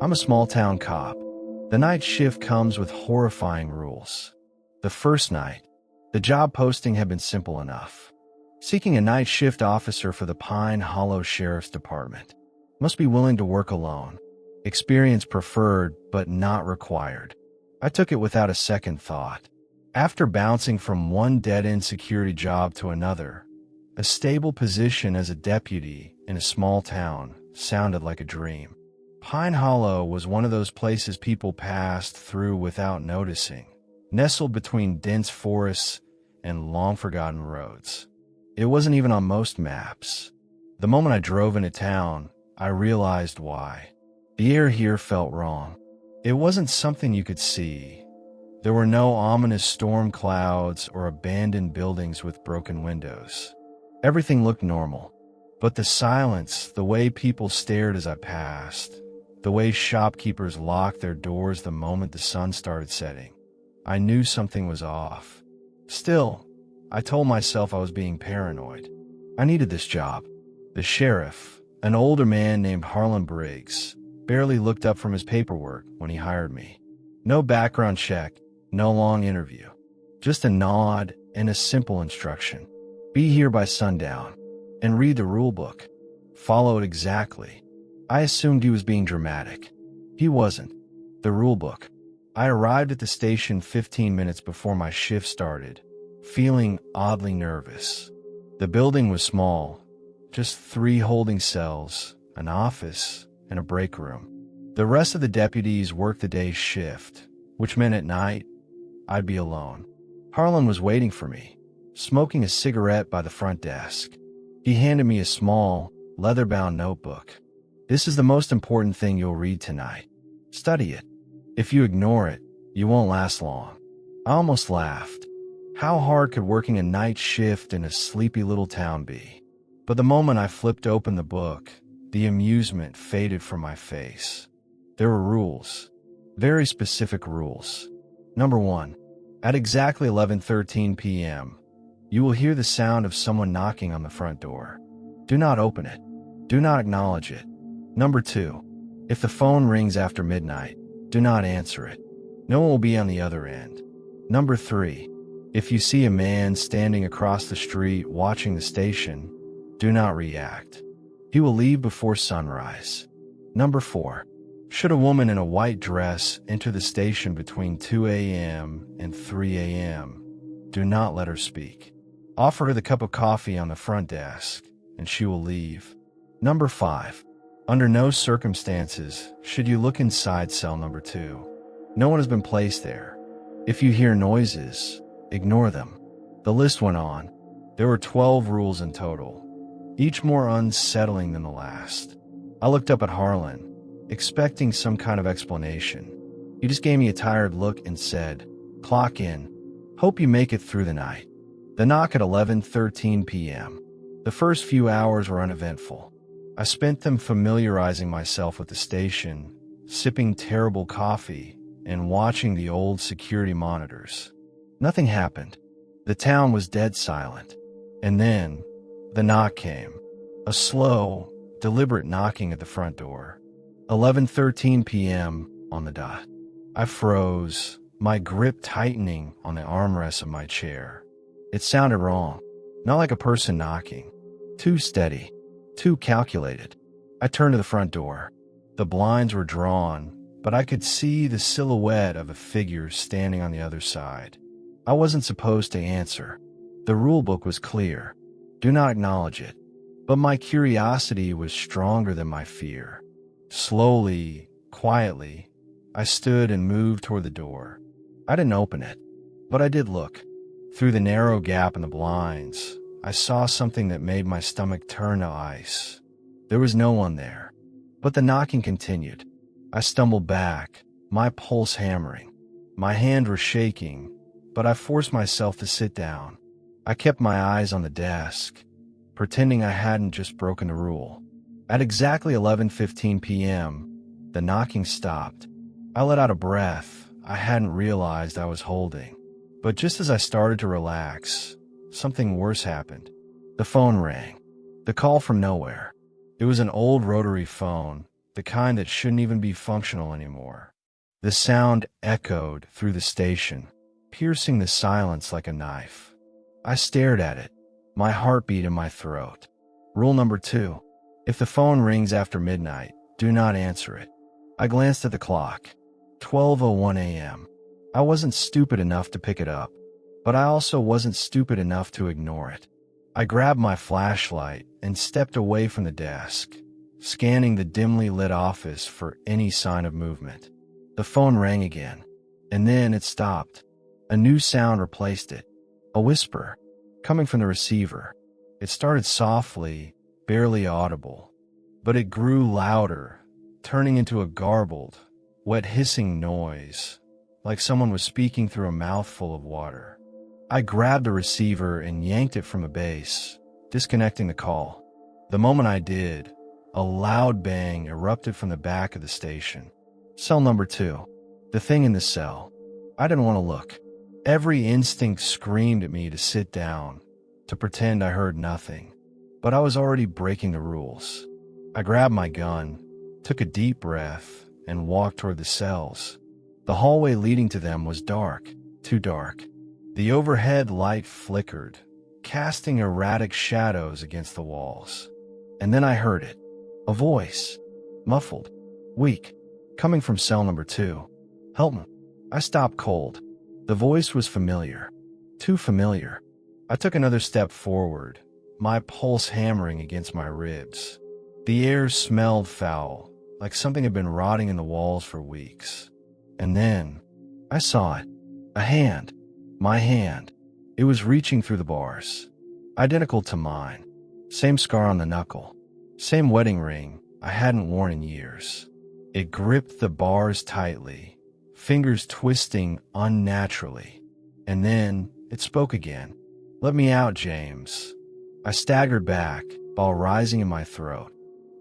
I'm a small-town cop. The night shift comes with horrifying rules. The first night, the job posting had been simple enough. Seeking a night shift officer for the Pine Hollow Sheriff's Department. Must be willing to work alone. Experience preferred, but not required. I took it without a second thought. After bouncing from one dead-end security job to another, a stable position as a deputy in a small town sounded like a dream. Pine Hollow was one of those places people passed through without noticing, nestled between dense forests and long-forgotten roads. It wasn't even on most maps. The moment I drove into town, I realized why. The air here felt wrong. It wasn't something you could see. There were no ominous storm clouds or abandoned buildings with broken windows. Everything looked normal. But the silence, the way people stared as I passed, the way shopkeepers locked their doors the moment the sun started setting, I knew something was off. Still, I told myself I was being paranoid. I needed this job. The sheriff, an older man named Harlan Briggs, barely looked up from his paperwork when he hired me. No background check, no long interview. Just a nod and a simple instruction. Be here by sundown and read the rule book. Follow it exactly. I assumed he was being dramatic. He wasn't. The rule book. I arrived at the station 15 minutes before my shift started, feeling oddly nervous. The building was small, just 3 holding cells, an office, and a break room. The rest of the deputies worked the day shift, which meant at night, I'd be alone. Harlan was waiting for me, smoking a cigarette by the front desk. He handed me a small, leather-bound notebook. This is the most important thing you'll read tonight. Study it. If you ignore it, you won't last long. I almost laughed. How hard could working a night shift in a sleepy little town be? But the moment I flipped open the book, the amusement faded from my face. There were rules. Very specific rules. Number 1. At exactly 11:13 p.m., you will hear the sound of someone knocking on the front door. Do not open it. Do not acknowledge it. Number 2. If the phone rings after midnight, do not answer it. No one will be on the other end. Number 3. If you see a man standing across the street watching the station, do not react. He will leave before sunrise. Number 4. Should a woman in a white dress enter the station between 2 a.m. and 3 a.m., do not let her speak. Offer her the cup of coffee on the front desk, and she will leave. Number 5. Under no circumstances should you look inside cell number 2. No one has been placed there. If you hear noises, ignore them. The list went on. There were 12 rules in total, each more unsettling than the last. I looked up at Harlan, expecting some kind of explanation. He just gave me a tired look and said, "Clock in. Hope you make it through the night." The knock at 11:13 p.m. The first few hours were uneventful. I spent them familiarizing myself with the station, sipping terrible coffee, and watching the old security monitors. Nothing happened. The town was dead silent. And then, the knock came. A slow, deliberate knocking at the front door. 11:13 p.m. on the dot. I froze, my grip tightening on the armrest of my chair. It sounded wrong. Not like a person knocking. Too steady. Too calculated. I turned to the front door. The blinds were drawn, but I could see the silhouette of a figure standing on the other side. I wasn't supposed to answer. The rulebook was clear. Do not acknowledge it. But my curiosity was stronger than my fear. Slowly, quietly, I stood and moved toward the door. I didn't open it, but I did look. Through the narrow gap in the blinds, I saw something that made my stomach turn to ice. There was no one there, but the knocking continued. I stumbled back, my pulse hammering. My hand was shaking, but I forced myself to sit down. I kept my eyes on the desk, pretending I hadn't just broken a rule. At exactly 11:15 p.m., the knocking stopped. I let out a breath I hadn't realized I was holding. But just as I started to relax, something worse happened. The phone rang. The call from nowhere. It was an old rotary phone, the kind that shouldn't even be functional anymore. The sound echoed through the station, piercing the silence like a knife. I stared at it, my heartbeat in my throat. Rule number 2. If the phone rings after midnight, do not answer it. I glanced at the clock. 12:01 a.m. I wasn't stupid enough to pick it up, but I also wasn't stupid enough to ignore it. I grabbed my flashlight and stepped away from the desk, scanning the dimly lit office for any sign of movement. The phone rang again, and then it stopped. A new sound replaced it. A whisper, coming from the receiver. It started softly, barely audible, but it grew louder, turning into a garbled, wet hissing noise, like someone was speaking through a mouthful of water. I grabbed the receiver and yanked it from the base, disconnecting the call. The moment I did, a loud bang erupted from the back of the station. Cell number 2. The thing in the cell. I didn't want to look. Every instinct screamed at me to sit down, to pretend I heard nothing. But I was already breaking the rules. I grabbed my gun, took a deep breath, and walked toward the cells. The hallway leading to them was dark, too dark. The overhead light flickered, casting erratic shadows against the walls. And then I heard it. A voice. Muffled. Weak. Coming from cell number 2. "Help me." I stopped cold. The voice was familiar. Too familiar. I took another step forward, my pulse hammering against my ribs. The air smelled foul, like something had been rotting in the walls for weeks. And then, I saw it. A hand. My hand. It was reaching through the bars. Identical to mine. Same scar on the knuckle. Same wedding ring I hadn't worn in years. It gripped the bars tightly, fingers twisting unnaturally. And then, it spoke again. "Let me out, James." I staggered back, ball rising in my throat.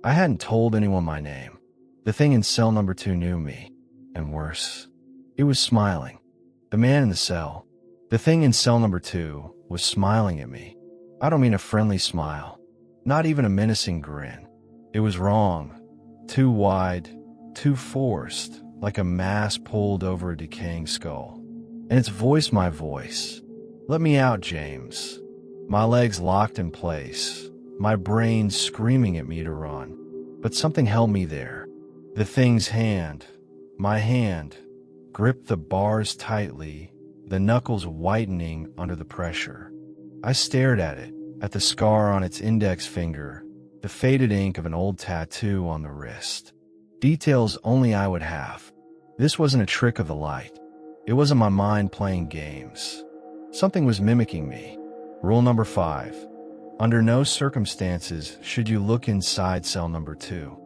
I hadn't told anyone my name. The thing in cell number 2 knew me. And worse, it was smiling. The man in the cell. The thing in cell number 2 was smiling at me. I don't mean a friendly smile. Not even a menacing grin. It was wrong. Too wide, too forced, like a mask pulled over a decaying skull. And its voice my voice. "Let me out, James." My legs locked in place, my brain screaming at me to run. But something held me there. The thing's hand, my hand, gripped the bars tightly, the knuckles whitening under the pressure. I stared at it, at the scar on its index finger, the faded ink of an old tattoo on the wrist. Details only I would have. This wasn't a trick of the light. It wasn't my mind playing games. Something was mimicking me. Rule number 5. Under no circumstances should you look inside cell number 2.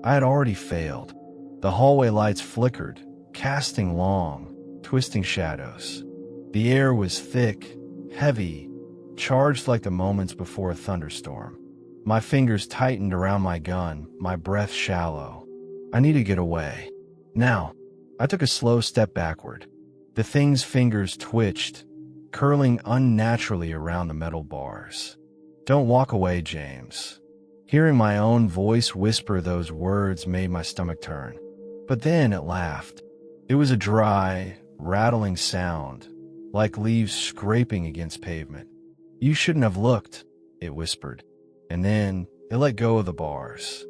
I had already failed. The hallway lights flickered, casting long, twisting shadows. The air was thick, heavy, charged like the moments before a thunderstorm. My fingers tightened around my gun, my breath shallow. I needed to get away. Now, I took a slow step backward. The thing's fingers twitched, curling unnaturally around the metal bars. "Don't walk away, James." Hearing my own voice whisper those words made my stomach turn. But then it laughed. It was a dry, rattling sound, like leaves scraping against pavement. "You shouldn't have looked," it whispered. And then it let go of the bars.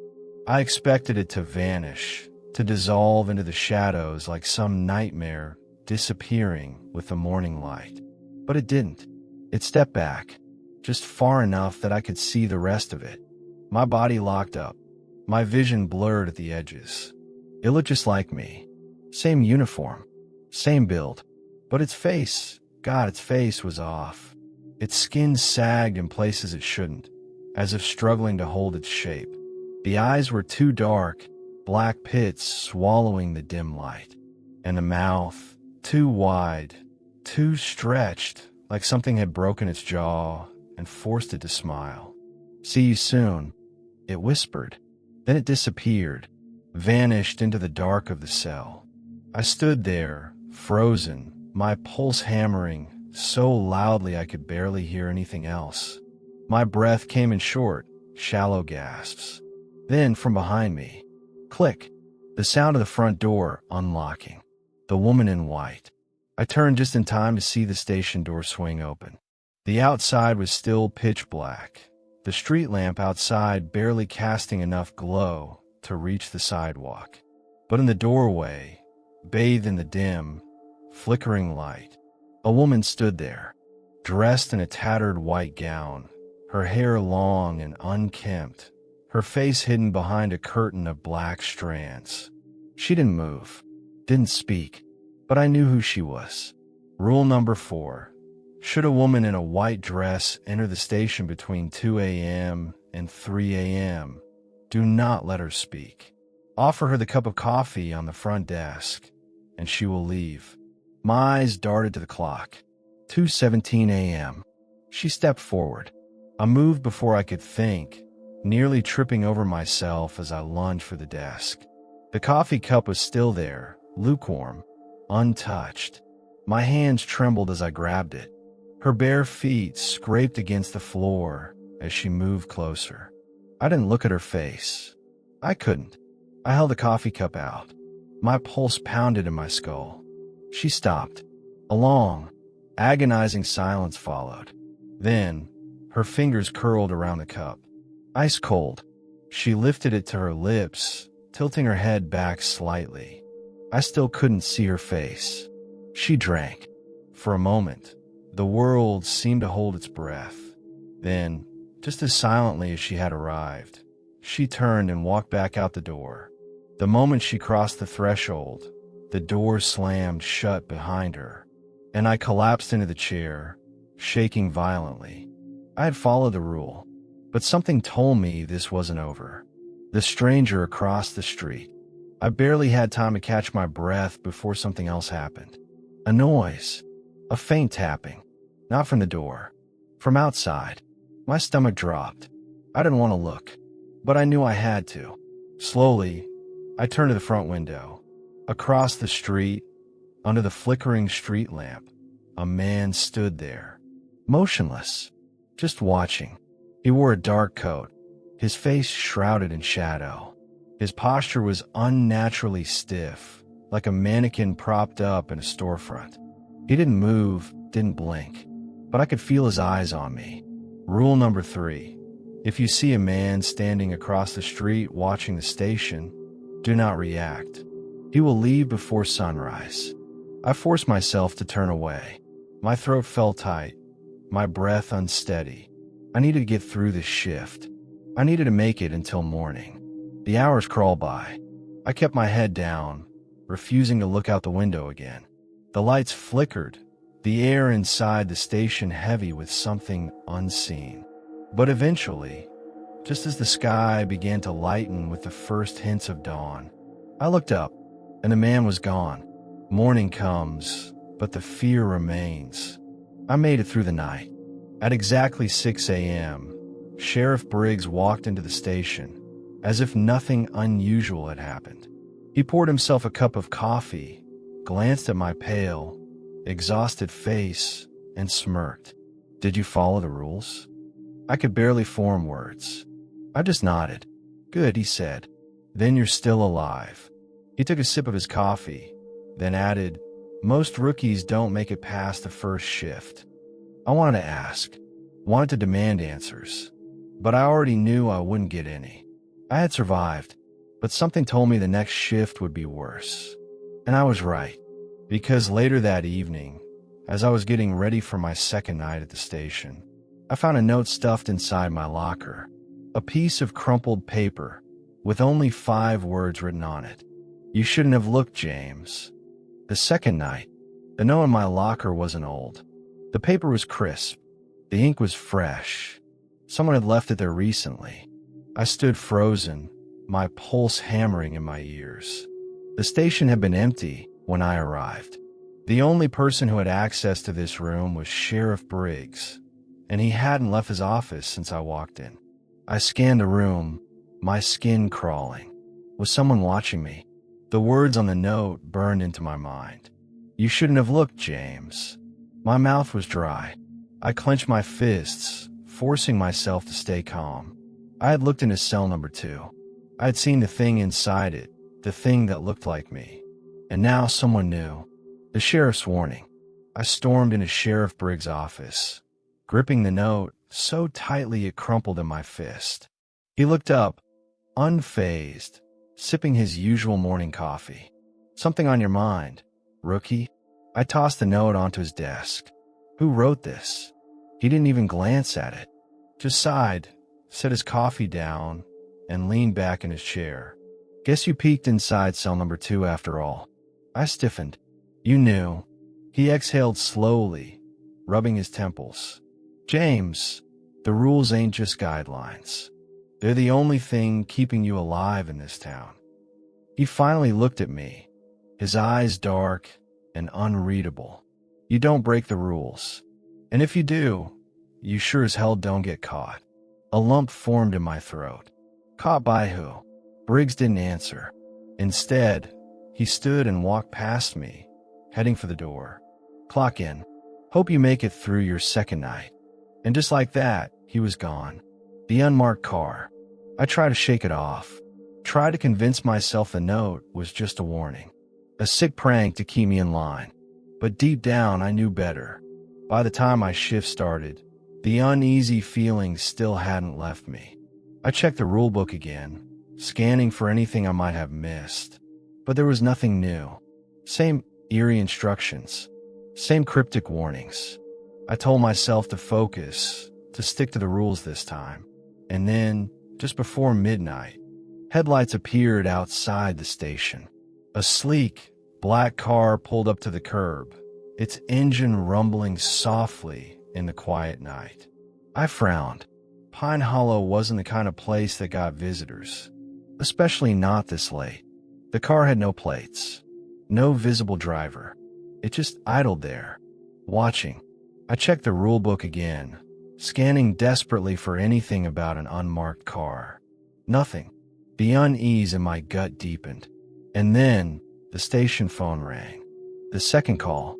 I expected it to vanish, to dissolve into the shadows like some nightmare disappearing with the morning light. But it didn't. It stepped back, just far enough that I could see the rest of it. My body locked up, my vision blurred at the edges. It looked just like me. Same uniform, same build. But its face, God, its face was off. Its skin sagged in places it shouldn't, as if struggling to hold its shape. The eyes were too dark, black pits swallowing the dim light. And the mouth, too wide, too stretched, like something had broken its jaw and forced it to smile. "See you soon," it whispered. Then it disappeared, vanished into the dark of the cell. I stood there, frozen, my pulse hammering so loudly I could barely hear anything else. My breath came in short, shallow gasps. Then, from behind me, Click. The sound of the front door unlocking. The woman in white. I turned just in time to see the station door swing open. The outside was still pitch black, the street lamp outside barely casting enough glow to reach the sidewalk. But in the doorway, bathed in the dim, flickering light, a woman stood there, dressed in a tattered white gown, her hair long and unkempt, her face hidden behind a curtain of black strands. She didn't move, didn't speak, but I knew who she was. Rule number 4. Should a woman in a white dress enter the station between 2 a.m. and 3 a.m., do not let her speak. Offer her the cup of coffee on the front desk, and she will leave. My eyes darted to the clock. 2:17 a.m. She stepped forward. I moved before I could think, nearly tripping over myself as I lunged for the desk. The coffee cup was still there, lukewarm, untouched. My hands trembled as I grabbed it. Her bare feet scraped against the floor as she moved closer. I didn't look at her face. I couldn't. I held the coffee cup out. My pulse pounded in my skull. She stopped. A long, agonizing silence followed. Then, her fingers curled around the cup. Ice cold. She lifted it to her lips, tilting her head back slightly. I still couldn't see her face. She drank. For a moment, the world seemed to hold its breath. Then, just as silently as she had arrived, she turned and walked back out the door. The moment she crossed the threshold, the door slammed shut behind her, and I collapsed into the chair, shaking violently. I had followed the rule, but something told me this wasn't over. The stranger across the street. I barely had time to catch my breath before something else happened. A noise. A faint tapping. Not from the door. From outside. My stomach dropped. I didn't want to look, but I knew I had to. Slowly, I turned to the front window. Across the street, under the flickering street lamp, a man stood there. Motionless. Just watching. He wore a dark coat, his face shrouded in shadow. His posture was unnaturally stiff, like a mannequin propped up in a storefront. He didn't move, didn't blink, but I could feel his eyes on me. Rule number 3. If you see a man standing across the street watching the station, do not react. He will leave before sunrise. I forced myself to turn away. My throat felt tight, my breath unsteady. I needed to get through this shift. I needed to make it until morning. The hours crawled by. I kept my head down, refusing to look out the window again. The lights flickered, the air inside the station heavy with something unseen. But eventually, just as the sky began to lighten with the first hints of dawn, I looked up, and the man was gone. Morning comes, but the fear remains. I made it through the night. At exactly 6 a.m., Sheriff Briggs walked into the station, as if nothing unusual had happened. He poured himself a cup of coffee, glanced at my pale, exhausted face, and smirked. "Did you follow the rules?" I could barely form words. I just nodded. "Good," he said. "Then you're still alive." He took a sip of his coffee, then added, "Most rookies don't make it past the first shift." I wanted to ask, wanted to demand answers, but I already knew I wouldn't get any. I had survived, but something told me the next shift would be worse. And I was right, because later that evening, as I was getting ready for my second night at the station, I found a note stuffed inside my locker, a piece of crumpled paper with only 5 words written on it. "You shouldn't have looked, James." The second night, the note in my locker wasn't old. The paper was crisp. The ink was fresh. Someone had left it there recently. I stood frozen, my pulse hammering in my ears. The station had been empty when I arrived. The only person who had access to this room was Sheriff Briggs, and he hadn't left his office since I walked in. I scanned the room, my skin crawling. Was someone watching me? The words on the note burned into my mind. "You shouldn't have looked, James." My mouth was dry. I clenched my fists, forcing myself to stay calm. I had looked into cell number 2. I'd seen the thing inside it, the thing that looked like me. And now someone new. The sheriff's warning. I stormed into Sheriff Briggs' office, gripping the note so tightly it crumpled in my fist. He looked up, unfazed, sipping his usual morning coffee. "Something on your mind, rookie?" I tossed the note onto his desk. "Who wrote this?" He didn't even glance at it, just sighed, set his coffee down, and leaned back in his chair. "Guess you peeked inside cell number 2 after all." I stiffened. "You knew." He exhaled slowly, rubbing his temples. "James, the rules ain't just guidelines. They're the only thing keeping you alive in this town." He finally looked at me, his eyes dark and unreadable. "You don't break the rules. And if you do, you sure as hell don't get caught." A lump formed in my throat. Caught by who? Briggs didn't answer. Instead, he stood and walked past me, heading for the door. "Clock in. Hope you make it through your second night." And just like that, he was gone. The unmarked car. I tried to shake it off. Tried to convince myself the note was just a warning. A sick prank to keep me in line. But deep down, I knew better. By the time my shift started, the uneasy feeling still hadn't left me. I checked the rulebook again, scanning for anything I might have missed. But there was nothing new. Same eerie instructions. Same cryptic warnings. I told myself to focus, to stick to the rules this time. And then, just before midnight, headlights appeared outside the station. A sleek, black car pulled up to the curb, its engine rumbling softly in the quiet night. I frowned. Pine Hollow wasn't the kind of place that got visitors, especially not this late. The car had no plates, no visible driver. It just idled there, watching. I checked the rulebook again, scanning desperately for anything about an unmarked car. Nothing. The unease in my gut deepened. And then, the station phone rang. The second call.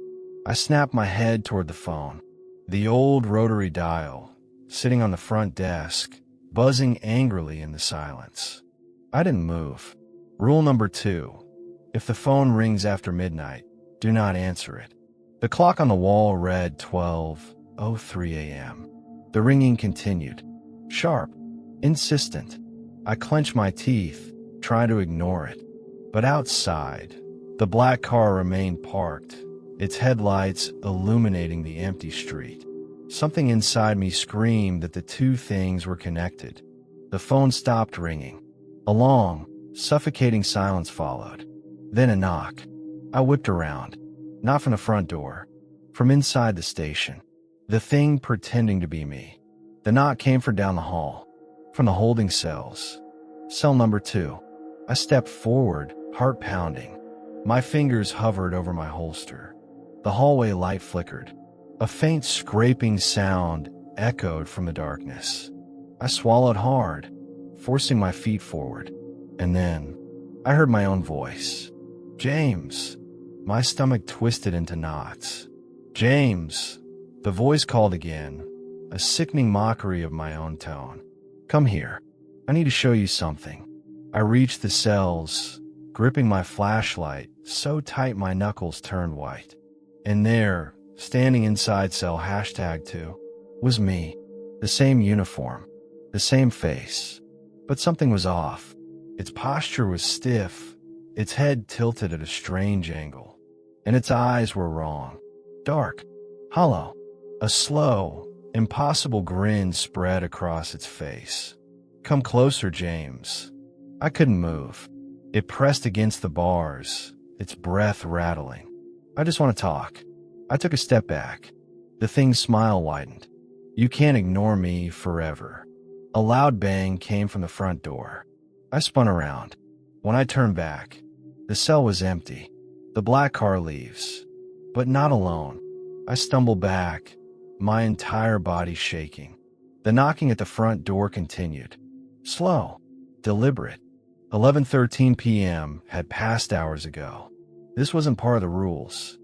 I snapped my head toward the phone. The old rotary dial, sitting on the front desk, buzzing angrily in the silence. I didn't move. Rule number 2. If the phone rings after midnight, do not answer it. The clock on the wall read 12:03 a.m. The ringing continued. Sharp. Insistent. I clenched my teeth, trying to ignore it. But outside, the black car remained parked, its headlights illuminating the empty street. Something inside me screamed that the two things were connected. The phone stopped ringing. A long, suffocating silence followed. Then a knock. I whipped around. Not from the front door. From inside the station. The thing pretending to be me. The knock came from down the hall. From the holding cells. Cell number 2. I stepped forward, heart pounding. My fingers hovered over my holster. The hallway light flickered. A faint scraping sound echoed from the darkness. I swallowed hard, forcing my feet forward. And then, I heard my own voice. "James." My stomach twisted into knots. "James." The voice called again, a sickening mockery of my own tone. "Come here. I need to show you something." I reached the cells, gripping my flashlight so tight my knuckles turned white. And there, standing inside cell #2, was me. The same uniform, the same face. But something was off. Its posture was stiff, its head tilted at a strange angle. And its eyes were wrong. Dark, hollow. A slow, impossible grin spread across its face. "Come closer, James." I couldn't move. It pressed against the bars, its breath rattling. "I just want to talk." I took a step back. The thing's smile widened. "You can't ignore me forever." A loud bang came from the front door. I spun around. When I turned back, the cell was empty. The black car leaves, but not alone. I stumbled back, my entire body shaking. The knocking at the front door continued. Slow, deliberate. 11:13 p.m. had passed hours ago. This wasn't part of the rules.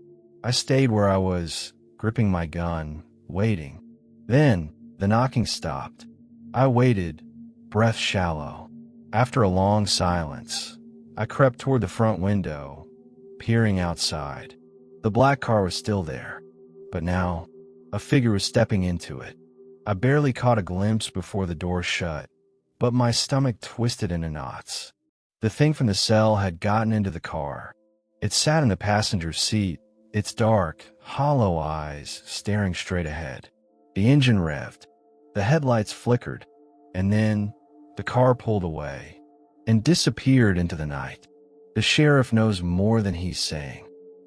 I stayed where I was, gripping my gun, waiting. Then, the knocking stopped. I waited, breath shallow. After a long silence, I crept toward the front window, peering outside. The black car was still there, but now a figure was stepping into it. I barely caught a glimpse before the door shut, but my stomach twisted into knots. The thing from the cell had gotten into the car. It sat in the passenger seat, its dark, hollow eyes staring straight ahead. The engine revved, the headlights flickered, and then the car pulled away and disappeared into the night. The sheriff knows more than he's saying.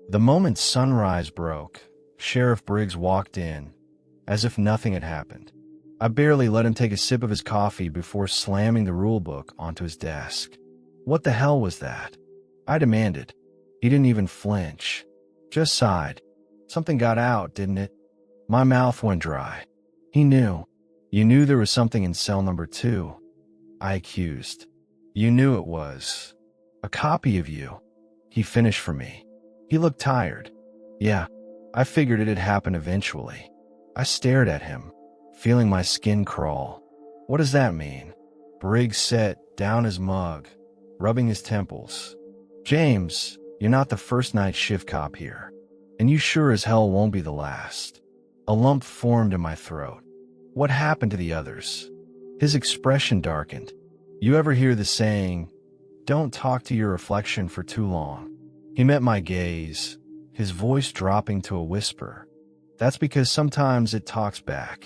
The moment sunrise broke, Sheriff Briggs walked in, as if nothing had happened. I barely let him take a sip of his coffee before slamming the rulebook onto his desk. What the hell was that? I demanded. He didn't even flinch, just sighed. Something got out, didn't it? My mouth went dry. He knew. You knew there was something in cell number 2. I accused. You knew it was a copy of you. He finished for me. He looked tired. Yeah, I figured it'd happen eventually. I stared at him, feeling my skin crawl. What does that mean? Briggs set down his mug, rubbing his temples. James, you're not the first night shift cop here, and you sure as hell won't be the last. A lump formed in my throat. What happened to the others? His expression darkened. You ever hear the saying, don't talk to your reflection for too long? He met my gaze, his voice dropping to a whisper. That's because sometimes it talks back.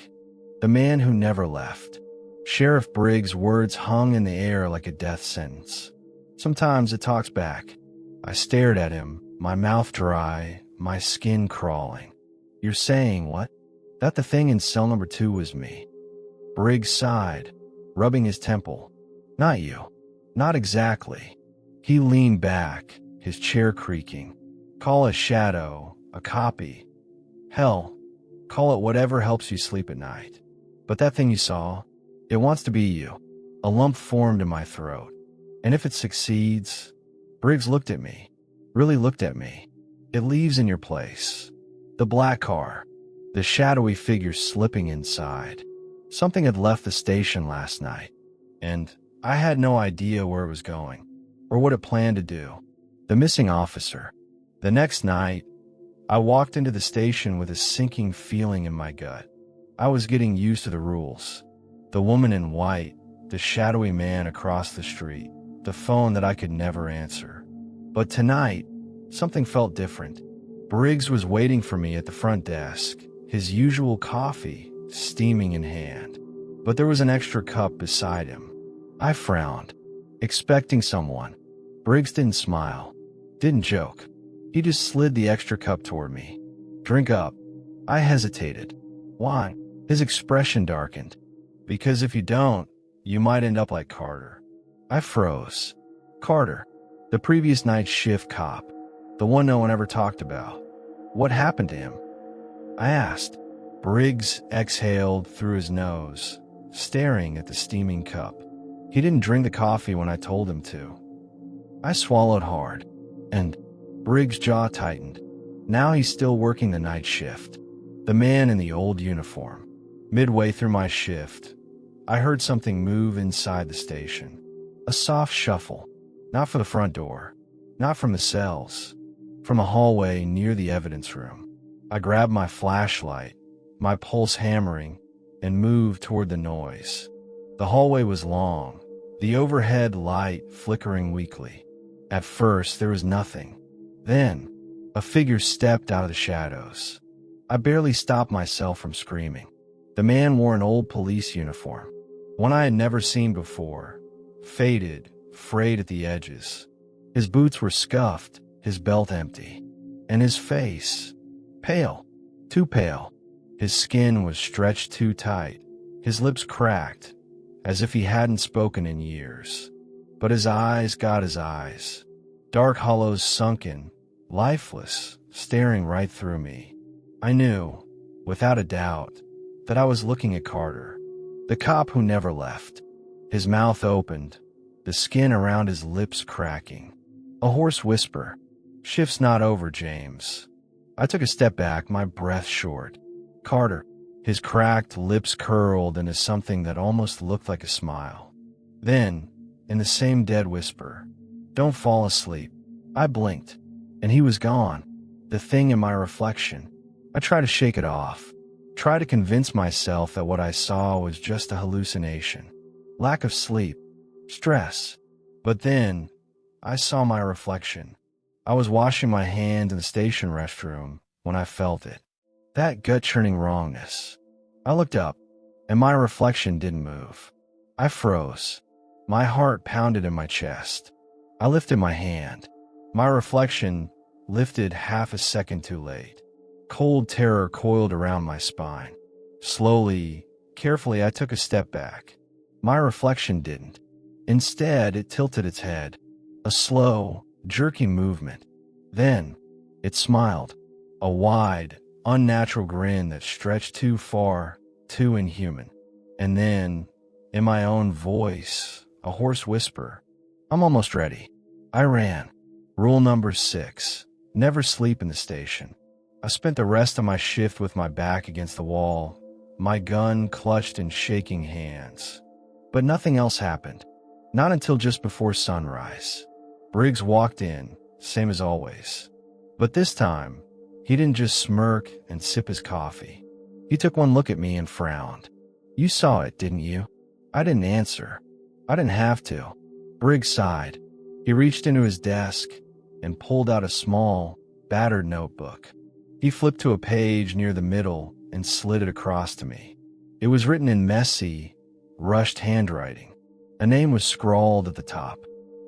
The man who never left. Sheriff Briggs' words hung in the air like a death sentence. Sometimes it talks back. I stared at him, my mouth dry, my skin crawling. You're saying what? That the thing in cell number 2 was me? Briggs sighed, rubbing his temple. Not you. Not exactly. He leaned back, his chair creaking. Call a shadow, a copy. Hell, call it whatever helps you sleep at night. But that thing you saw, it wants to be you. A lump formed in my throat. And if it succeeds... Briggs looked at me. Really looked at me. It leaves in your place. The black car. The shadowy figure slipping inside. Something had left the station last night. And I had no idea where it was going. Or what it planned to do. The missing officer. The next night, I walked into the station with a sinking feeling in my gut. I was getting used to the rules. The woman in white, the shadowy man across the street, the phone that I could never answer. But tonight, something felt different. Briggs was waiting for me at the front desk, his usual coffee steaming in hand. But there was an extra cup beside him. I frowned, expecting someone. Briggs didn't smile, didn't joke. He just slid the extra cup toward me. Drink up. I hesitated. Why? His expression darkened. Because if you don't, you might end up like Carter. I froze. Carter, the previous night shift cop, the one no one ever talked about. What happened to him? I asked. Briggs exhaled through his nose, staring at the steaming cup. He didn't drink the coffee when I told him to. I swallowed hard, and Briggs' jaw tightened. Now he's still working the night shift. The man in the old uniform. Midway through my shift, I heard something move inside the station. A soft shuffle. Not from the front door. Not from the cells. From a hallway near the evidence room. I grabbed my flashlight, my pulse hammering, and moved toward the noise. The hallway was long, the overhead light flickering weakly. At first, there was nothing. Then, a figure stepped out of the shadows. I barely stopped myself from screaming. The man wore an old police uniform, one I had never seen before, faded, frayed at the edges. His boots were scuffed, his belt empty, and his face, pale, too pale. His skin was stretched too tight, his lips cracked, as if he hadn't spoken in years. But his eyes got his eyes, dark hollows sunken, lifeless, staring right through me. I knew, without a doubt, that I was looking at Carter, the cop who never left. His mouth opened, the skin around his lips cracking. A hoarse whisper, "Shift's not over, James." I took a step back, my breath short. Carter, his cracked lips curled into something that almost looked like a smile. Then, in the same dead whisper. "Don't fall asleep." I blinked, and he was gone. The thing in my reflection. I tried to shake it off, try to convince myself that what I saw was just a hallucination. Lack of sleep, stress. But then, I saw my reflection. I was washing my hands in the station restroom when I felt it. That gut-churning wrongness. I looked up, and my reflection didn't move. I froze. My heart pounded in my chest. I lifted my hand. My reflection lifted half a second too late. Cold terror coiled around my spine. Slowly, carefully, I took a step back. My reflection didn't. Instead, it tilted its head. A slow, jerky movement. Then, it smiled. A wide, unnatural grin that stretched too far, too inhuman. And then, in my own voice, a hoarse whisper. "I'm almost ready." I ran. Rule number 6. Never sleep in the station. I spent the rest of my shift with my back against the wall, my gun clutched in shaking hands. But nothing else happened. Not until just before sunrise. Briggs walked in, same as always. But this time, he didn't just smirk and sip his coffee. He took one look at me and frowned. "You saw it, didn't you?" I didn't answer. I didn't have to. Briggs sighed. He reached into his desk and pulled out a small, battered notebook. He flipped to a page near the middle and slid it across to me. It was written in messy, rushed handwriting. A name was scrawled at the top.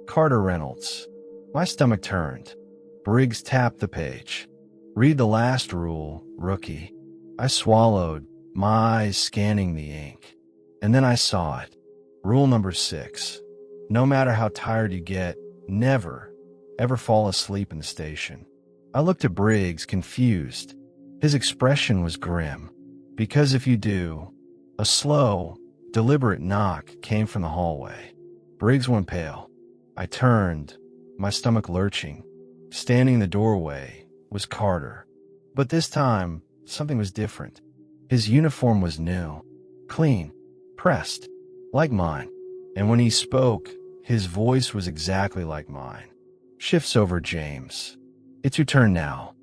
Carter Reynolds. My stomach turned. Briggs tapped the page. "Read the last rule, rookie." I swallowed, my eyes scanning the ink. And then I saw it. Rule number 6. No matter how tired you get, never, ever fall asleep in the station. I looked at Briggs, confused. His expression was grim. Because if you do, a slow, deliberate knock came from the hallway. Briggs went pale. I turned, my stomach lurching. Standing in the doorway was Carter. But this time, something was different. His uniform was new, clean, pressed, like mine. And when he spoke, his voice was exactly like mine. "Shift's over, James. It's your turn now."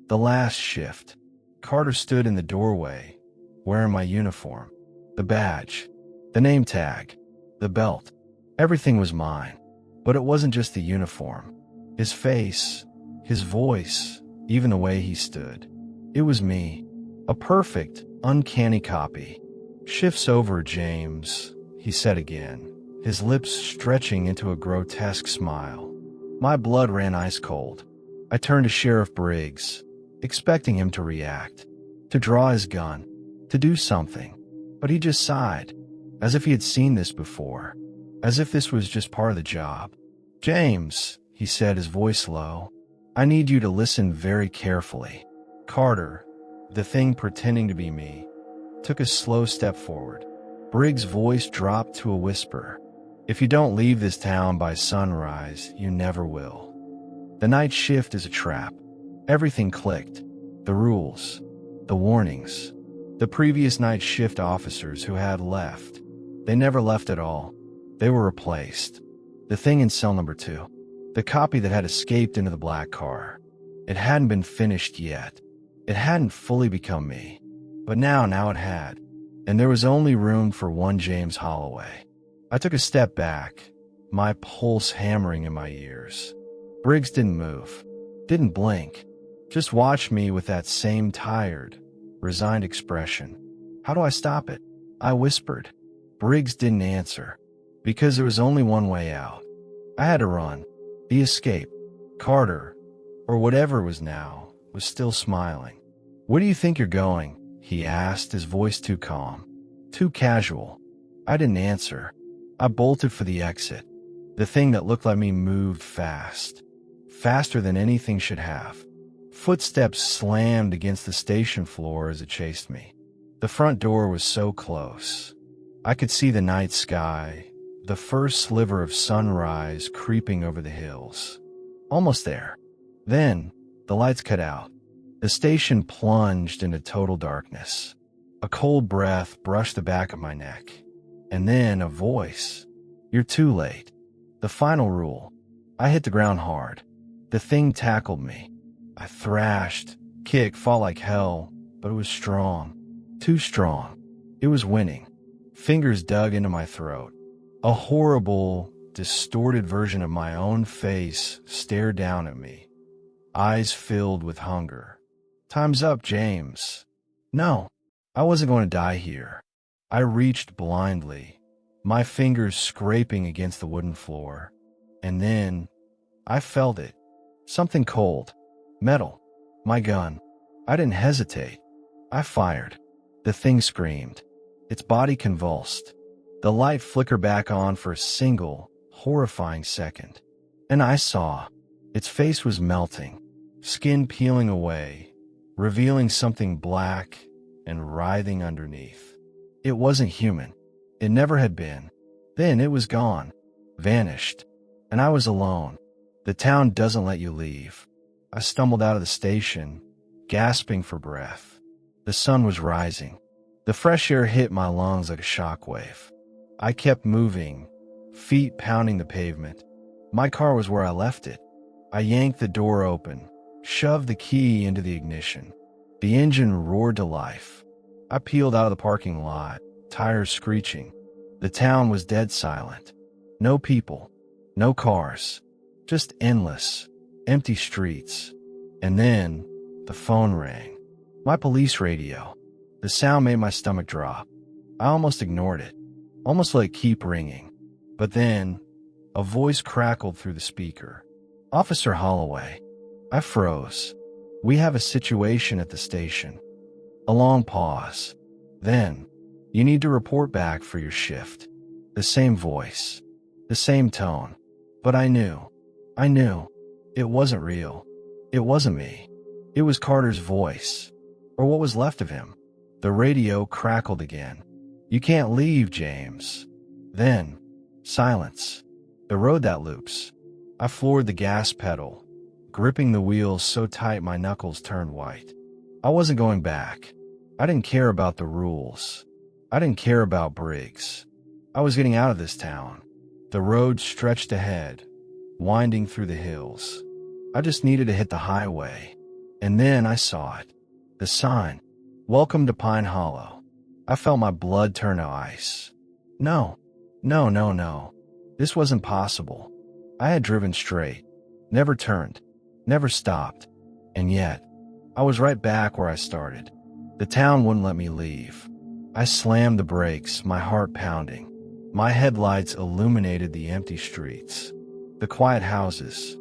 The last shift. Carter stood in the doorway, wearing my uniform. The badge, the name tag, the belt. Everything was mine. But it wasn't just the uniform. His face, his voice, even the way he stood. It was me. A perfect, uncanny copy. "Shift's over, James," he said again, his lips stretching into a grotesque smile. My blood ran ice cold. I turned to Sheriff Briggs, expecting him to react, to draw his gun, to do something. But he just sighed, as if he had seen this before, as if this was just part of the job. "James," he said, his voice low, "I need you to listen very carefully." Carter, the thing pretending to be me, took a slow step forward. Briggs' voice dropped to a whisper. "If you don't leave this town by sunrise, you never will." The night shift is a trap. Everything clicked. The rules, the warnings. The previous night shift officers who had left. They never left at all. They were replaced. The thing in cell number 2. The copy that had escaped into the black car. It hadn't been finished yet. It hadn't fully become me. But now it had. And there was only room for one James Holloway. I took a step back, my pulse hammering in my ears. Briggs didn't move, didn't blink, just watched me with that same tired, resigned expression. "How do I stop it?" I whispered. Briggs didn't answer, because there was only one way out. I had to run, the escape. Carter, or whatever it was now, was still smiling. "Where do you think you're going?" he asked, his voice too calm, too casual. I didn't answer. I bolted for the exit. The thing that looked like me moved fast. Faster than anything should have. Footsteps slammed against the station floor as it chased me. The front door was so close. I could see the night sky, the first sliver of sunrise creeping over the hills. Almost there. Then, the lights cut out. The station plunged into total darkness. A cold breath brushed the back of my neck. And then a voice. "You're too late." The final rule. I hit the ground hard. The thing tackled me. I thrashed, kicked, fought like hell, but it was strong. Too strong. It was winning. Fingers dug into my throat. A horrible, distorted version of my own face stared down at me. Eyes filled with hunger. Time's up, James. No, I wasn't going to die here. I reached blindly, my fingers scraping against the wooden floor. And then, I felt it. Something cold. Metal. My gun. I didn't hesitate. I fired. The thing screamed. Its body convulsed. The light flickered back on for a single, horrifying second. And I saw. Its face was melting. Skin peeling away, revealing something black and writhing underneath. It wasn't human. It never had been. Then it was gone. Vanished. And I was alone. The town doesn't let you leave. I stumbled out of the station, gasping for breath. The sun was rising. The fresh air hit my lungs like a shockwave. I kept moving, feet pounding the pavement. My car was where I left it. I yanked the door open, shoved the key into the ignition. The engine roared to life. I peeled out of the parking lot, tires screeching. The town was dead silent. No people, no cars, just endless, empty streets. And then, the phone rang. My police radio. The sound made my stomach drop. I almost ignored it, almost let it keep ringing. But then, a voice crackled through the speaker. Officer Holloway. I froze. We have a situation at the station. A long pause. Then, you need to report back for your shift. The same voice. The same tone. But I knew. It wasn't real. It wasn't me. It was Carter's voice. Or what was left of him. The radio crackled again. You can't leave, James. Then, silence. The road that loops. I floored the gas pedal, gripping the wheels so tight my knuckles turned white. I wasn't going back. I didn't care about the rules. I didn't care about Briggs. I was getting out of this town. The road stretched ahead, winding through the hills. I just needed to hit the highway. And then I saw it. The sign. Welcome to Pine Hollow. I felt my blood turn to ice. No. This wasn't possible. I had driven straight, never turned, never stopped. And yet, I was right back where I started. The town wouldn't let me leave. I slammed the brakes, my heart pounding. My headlights illuminated the empty streets, the quiet houses.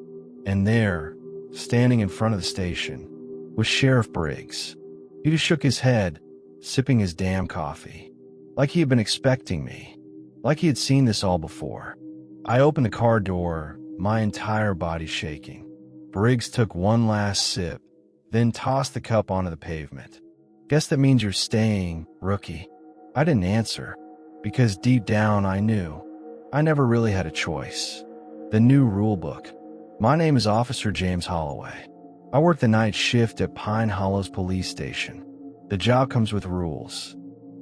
And there, standing in front of the station, was Sheriff Briggs. He just shook his head, sipping his damn coffee. Like he had been expecting me. Like he had seen this all before. I opened the car door, my entire body shaking. Briggs took one last sip, then tossed the cup onto the pavement. Guess that means you're staying, rookie. I didn't answer, because deep down I knew. I never really had a choice. The new rule book. My name is Officer James Holloway. I work the night shift at Pine Hollow's police station. The job comes with rules.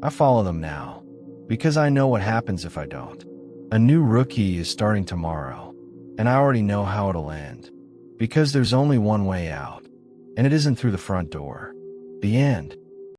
I follow them now, because I know what happens if I don't. A new rookie is starting tomorrow, and I already know how it'll end. Because there's only one way out, and it isn't through the front door. The end.